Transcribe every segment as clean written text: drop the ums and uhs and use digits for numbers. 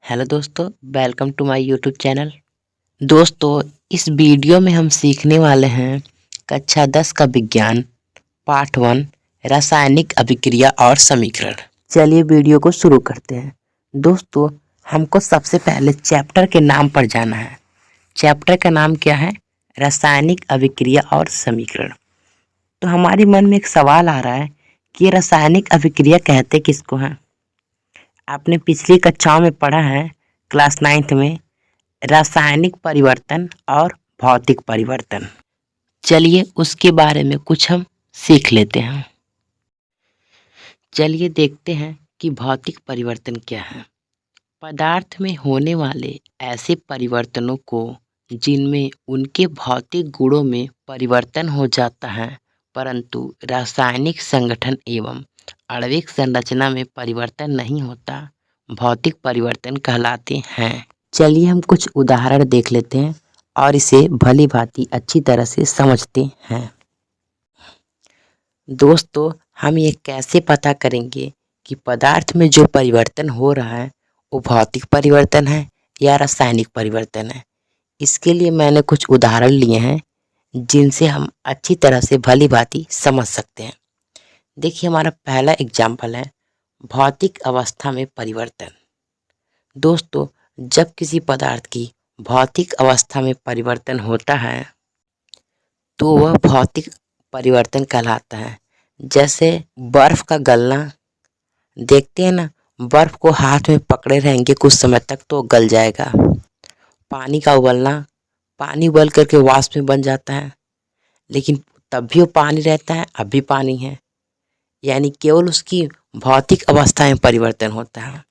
Hello दोस्तों, welcome to my YouTube channel. दोस्तों, इस वीडियो में हम सीखने वाले हैं कक्षा 10 का विज्ञान पार्ट 1 रासायनिक अभिक्रिया और समीकरण। चलिए वीडियो को शुरू करते हैं। दोस्तों, हमको सबसे पहले चैप्टर के नाम पर जाना है। चैप्टर का नाम क्या है? रासायनिक अभिक्रिया और समीकरण। तो हमारे मन में एक सवाल आ रहा है कि ये रासायनिक अभिक्रिया कहते किसको हैं? आपने पिछली कक्षाओं में पढ़ा है क्लास 9th में रासायनिक परिवर्तन और भौतिक परिवर्तन। चलिए उसके बारे में कुछ हम सीख लेते हैं। चलिए देखते हैं कि भौतिक परिवर्तन क्या है। पदार्थ में होने वाले ऐसे परिवर्तनों को जिनमें उनके भौतिक गुणों में परिवर्तन हो जाता है परंतु रासायनिक संगठन एवं आणविक संरचना में परिवर्तन नहीं होता, भौतिक परिवर्तन कहलाते हैं। चलिए हम कुछ उदाहरण देख लेते हैं और इसे भली भांति अच्छी तरह से समझते हैं। दोस्तों, हम ये कैसे पता करेंगे कि पदार्थ में जो परिवर्तन हो रहा है वो भौतिक परिवर्तन है या रासायनिक परिवर्तन है? इसके लिए मैंने कुछ उदाहरण लिए हैं जिनसे हम अच्छी तरह से भली भांति समझ सकते हैं। देखिए, हमारा पहला एग्जाम्पल है भौतिक अवस्था में परिवर्तन। दोस्तों, जब किसी पदार्थ की भौतिक अवस्था में परिवर्तन होता है तो वह भौतिक परिवर्तन कहलाता है। जैसे बर्फ का गलना, देखते हैं ना, बर्फ को हाथ में पकड़े रहेंगे कुछ समय तक तो गल जाएगा। पानी का उबलना, पानी उबल करके वाष्प में बन जाता है, लेकिन तब भी वो पानी रहता है, अब भी पानी है। यानी केवल उसकी भौतिक अवस्था में परिवर्तन होता है,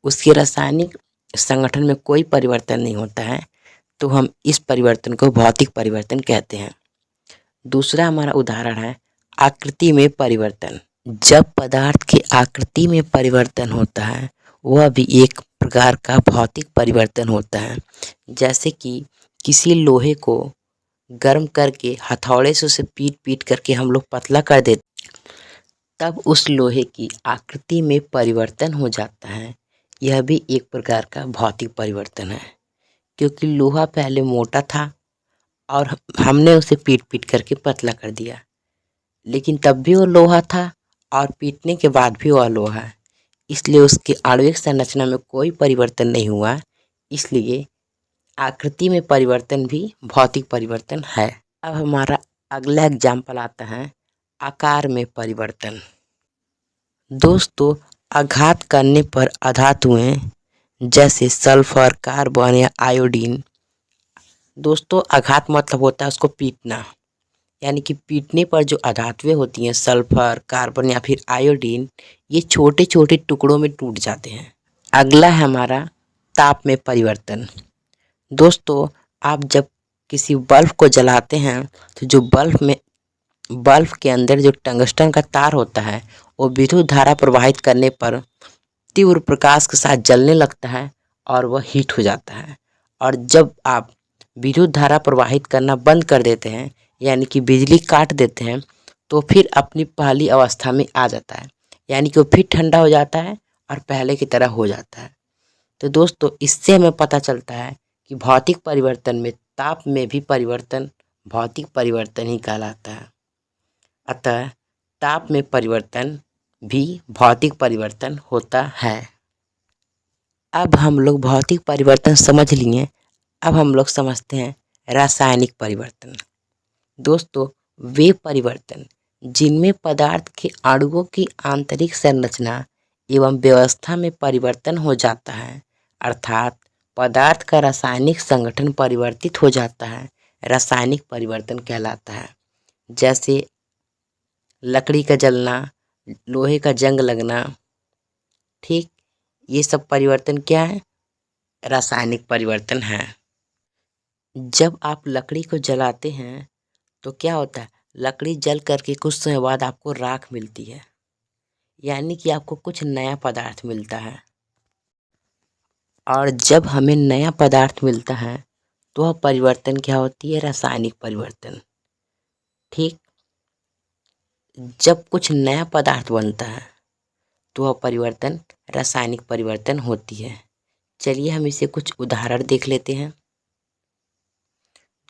उसके रासायनिक संगठन में कोई परिवर्तन नहीं होता है, तो हम इस परिवर्तन को भौतिक परिवर्तन कहते हैं। दूसरा हमारा उदाहरण है आकृति में परिवर्तन। जब पदार्थ की आकृति में परिवर्तन होता है वह भी एक प्रकार का भौतिक परिवर्तन होता है। जैसे कि किसी लोहे को गर्म करके हथौड़े से उसे पीट पीट करके हम लोग पतला कर देते, तब उस लोहे की आकृति में परिवर्तन हो जाता है। यह भी एक प्रकार का भौतिक परिवर्तन है, क्योंकि लोहा पहले मोटा था और हमने उसे पीट पीट करके पतला कर दिया, लेकिन तब भी वो लोहा था और पीटने के बाद भी वह लोहा है, इसलिए उसकी आणविक संरचना में कोई परिवर्तन नहीं हुआ। इसलिए आकृति में परिवर्तन भी भौतिक परिवर्तन है। अब हमारा अगला एग्जाम्पल आता है आकार में परिवर्तन। दोस्तों, आघात करने पर अधातुएं जैसे सल्फर, कार्बन या आयोडीन, दोस्तों आघात मतलब होता है उसको पीटना, यानी कि पीटने पर जो अधातुएं होती हैं सल्फर, कार्बन या फिर आयोडीन, ये छोटे छोटे टुकड़ों में टूट जाते हैं। अगला है हमारा ताप में परिवर्तन। दोस्तों, आप जब किसी बल्ब को जलाते हैं तो जो बल्ब के अंदर जो टंगस्टन का तार होता है वो विद्युत धारा प्रवाहित करने पर तीव्र प्रकाश के साथ जलने लगता है और वह हीट हो जाता है। और जब आप विद्युत धारा प्रवाहित करना बंद कर देते हैं, यानी कि बिजली काट देते हैं, तो फिर अपनी पहली अवस्था में आ जाता है, यानी कि वो फिर ठंडा हो जाता है और पहले की तरह हो जाता है। तो दोस्तों, इससे हमें पता चलता है कि भौतिक परिवर्तन में ताप में भी परिवर्तन भौतिक परिवर्तन ही कहलाता है। अतः ताप में परिवर्तन भी भौतिक परिवर्तन होता है। अब हम लोग भौतिक परिवर्तन समझ लिए, अब हम लोग समझते हैं रासायनिक परिवर्तन। दोस्तों, वे परिवर्तन जिनमें पदार्थ के अणुओं की आंतरिक संरचना एवं व्यवस्था में परिवर्तन हो जाता है, अर्थात पदार्थ का रासायनिक संगठन परिवर्तित हो जाता है, रासायनिक परिवर्तन कहलाता है। जैसे लकड़ी का जलना, लोहे का जंग लगना, ठीक, ये सब परिवर्तन क्या है? रासायनिक परिवर्तन है। जब आप लकड़ी को जलाते हैं तो क्या होता है? लकड़ी जल करके कुछ समय बाद आपको राख मिलती है, यानी कि आपको कुछ नया पदार्थ मिलता है। और जब हमें नया पदार्थ मिलता है तो वह परिवर्तन क्या होती है? रासायनिक परिवर्तन। ठीक, जब कुछ नया पदार्थ बनता है तो वह परिवर्तन रासायनिक परिवर्तन होती है। चलिए हम इसे कुछ उदाहरण देख लेते हैं।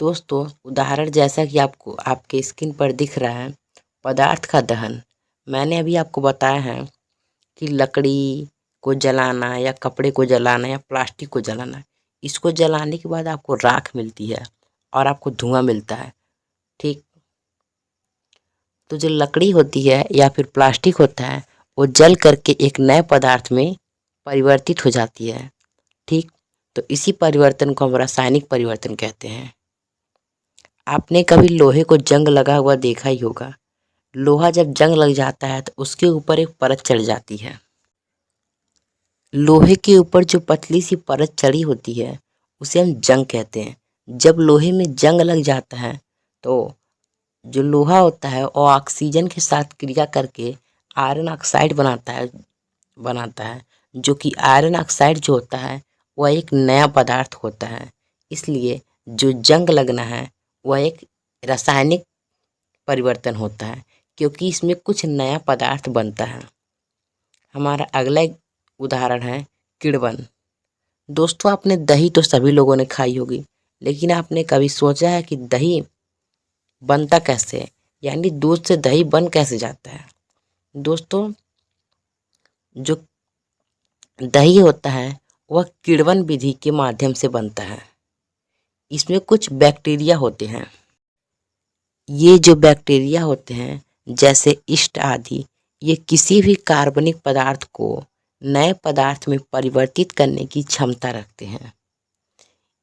दोस्तों, उदाहरण जैसा कि आपको आपके स्क्रीन पर दिख रहा है, पदार्थ का दहन। मैंने अभी आपको बताया है कि लकड़ी को जलाना या कपड़े को जलाना या प्लास्टिक को जलाना, इसको जलाने के बाद आपको राख मिलती है और आपको धुआं मिलता है। ठीक, तो जो लकड़ी होती है या फिर प्लास्टिक होता है, वो जल करके एक नए पदार्थ में परिवर्तित हो जाती है। ठीक, तो इसी परिवर्तन को हम रासायनिक परिवर्तन कहते हैं। आपने कभी लोहे को जंग लगा हुआ देखा ही होगा। लोहा जब जंग लग जाता है तो उसके ऊपर एक परत चढ़ जाती है। लोहे के ऊपर जो पतली सी परत चढ़ी होती है उसे हम जंग कहते हैं। जब लोहे में जंग लग जाता है तो जो लोहा होता है वो ऑक्सीजन के साथ क्रिया करके आयरन ऑक्साइड बनाता है, जो कि आयरन ऑक्साइड जो होता है वह एक नया पदार्थ होता है। इसलिए जो जंग लगना है वह एक रासायनिक परिवर्तन होता है, क्योंकि इसमें कुछ नया पदार्थ बनता है। हमारा अगला एक उदाहरण है किण्वन। दोस्तों, आपने दही तो सभी लोगों ने खाई होगी, लेकिन आपने कभी सोचा है कि दही बनता कैसे, यानी दूध से दही बन कैसे जाता है? दोस्तों, जो दही होता है वह किण्वन विधि के माध्यम से बनता है। इसमें कुछ बैक्टीरिया होते हैं। ये जो बैक्टीरिया होते हैं जैसे यीस्ट आदि, ये किसी भी कार्बनिक पदार्थ को नए पदार्थ में परिवर्तित करने की क्षमता रखते हैं।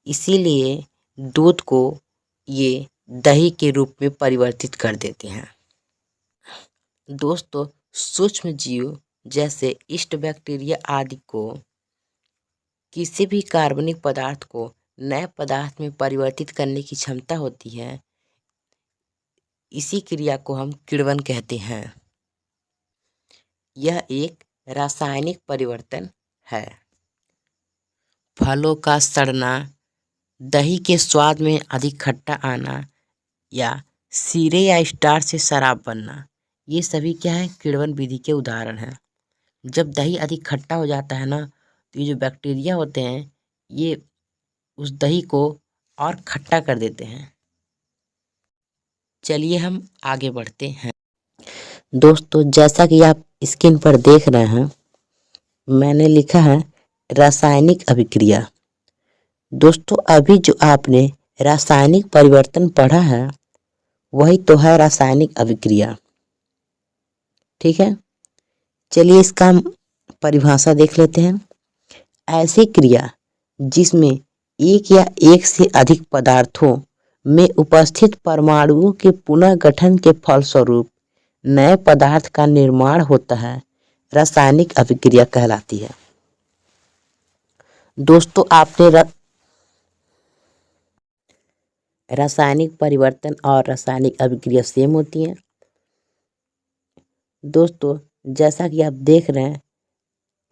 इसीलिए दूध को ये दही के रूप में परिवर्तित कर देते हैं। दोस्तों, सूक्ष्म जीव जैसे यीस्ट, बैक्टीरिया आदि को किसी भी कार्बनिक पदार्थ को नए पदार्थ में परिवर्तित करने की क्षमता होती है। इसी क्रिया को हम किण्वन कहते हैं। यह एक रासायनिक परिवर्तन है। फलों का सड़ना, दही के स्वाद में अधिक खट्टा आना या सीरे या स्टार्च से शराब बनना, ये सभी क्या है? किण्वन विधि के उदाहरण हैं। जब दही अधिक खट्टा हो जाता है ना, तो ये जो बैक्टीरिया होते हैं ये उस दही को और खट्टा कर देते हैं। चलिए हम आगे बढ़ते हैं। दोस्तों, जैसा कि आप स्क्रीन पर देख रहे हैं, मैंने लिखा है रासायनिक अभिक्रिया। दोस्तों, अभी जो आपने रासायनिक परिवर्तन पढ़ा है वही तो है रासायनिक अभिक्रिया। ठीक है, चलिए इसका हम परिभाषा देख लेते हैं। ऐसी क्रिया जिसमें एक या एक से अधिक पदार्थों में उपस्थित परमाणुओं के पुनः गठन के फलस्वरूप नए पदार्थ का निर्माण होता है, रासायनिक अभिक्रिया कहलाती है। दोस्तों, आपने रासायनिक परिवर्तन और रासायनिक अभिक्रिया सेम होती हैं। दोस्तों, जैसा कि आप देख रहे हैं,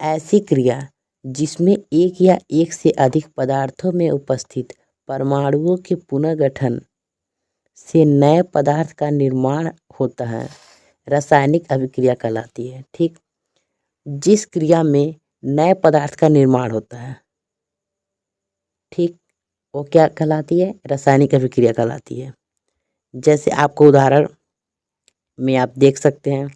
ऐसी क्रिया जिसमें एक या एक से अधिक पदार्थों में उपस्थित परमाणुओं के पुनर्गठन से नए पदार्थ का निर्माण होता है, रासायनिक अभिक्रिया कहलाती है। ठीक, जिस क्रिया में नए पदार्थ का निर्माण होता है, ठीक, वो क्या कहलाती है? रासायनिक अभिक्रिया कहलाती है। जैसे आपको उदाहरण में आप देख सकते हैं।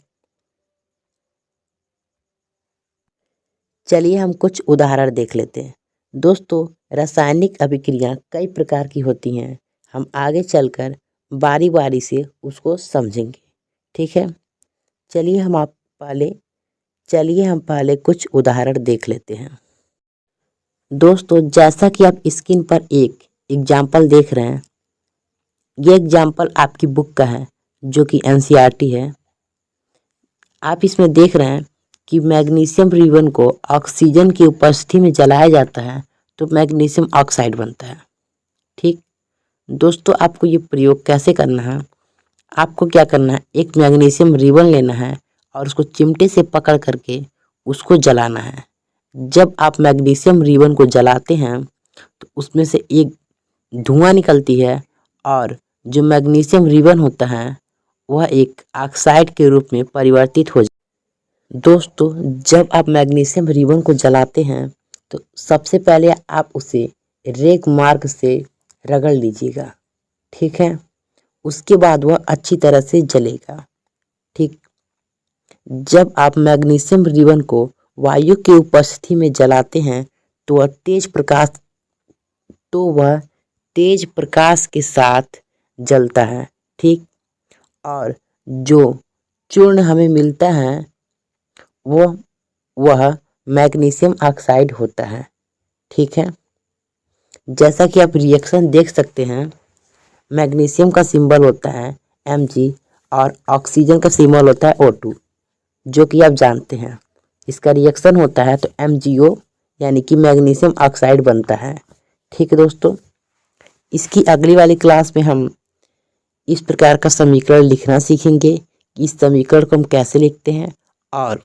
चलिए हम कुछ उदाहरण देख लेते हैं। दोस्तों, रासायनिक अभिक्रिया कई प्रकार की होती हैं। हम आगे चलकर बारी बारी से उसको समझेंगे। ठीक है, चलिए हम पहले कुछ उदाहरण देख लेते हैं। दोस्तों, जैसा कि आप स्क्रीन पर एक एग्जाम्पल देख रहे हैं, ये एग्जाम्पल आपकी बुक का है जो कि एनसीईआरटी है। आप इसमें देख रहे हैं कि मैग्नीशियम रिबन को ऑक्सीजन की उपस्थिति में जलाया जाता है तो मैग्नीशियम ऑक्साइड बनता है। ठीक, दोस्तों, आपको ये प्रयोग कैसे करना है? आपको क्या करना है, एक मैग्नीशियम रिबन लेना है और उसको चिमटे से पकड़ करके उसको जलाना है। जब आप मैग्नीशियम रिबन को जलाते हैं तो उसमें से एक धुआं निकलती है और जो मैग्नीशियम रिबन होता है वह एक ऑक्साइड के रूप में परिवर्तित हो जाता है। दोस्तों, जब आप मैग्नीशियम रिबन को जलाते हैं तो सबसे पहले आप उसे रेग मार्ग से रगड़ लीजिएगा, ठीक है। उसके बाद वह अच्छी तरह से जलेगा, ठीक। जब आप मैग्नीशियम रिबन को वायु की उपस्थिति में जलाते हैं तो वह तेज प्रकाश के साथ जलता है, ठीक। और जो चूर्ण हमें मिलता है वह मैग्नीशियम ऑक्साइड होता है, ठीक है। जैसा कि आप रिएक्शन देख सकते हैं, मैग्नीशियम का सिंबल होता है Mg और ऑक्सीजन का सिंबल होता है O2, जो कि आप जानते हैं। इसका रिएक्शन होता है तो MgO यानी कि मैग्नीशियम ऑक्साइड बनता है, ठीक है दोस्तों। इसकी अगली वाली क्लास में हम इस प्रकार का समीकरण लिखना सीखेंगे कि इस समीकरण को हम कैसे लिखते हैं, और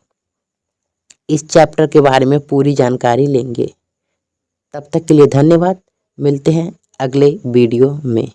इस चैप्टर के बारे में पूरी जानकारी लेंगे। तब तक के लिए धन्यवाद। मिलते हैं अगले वीडियो में।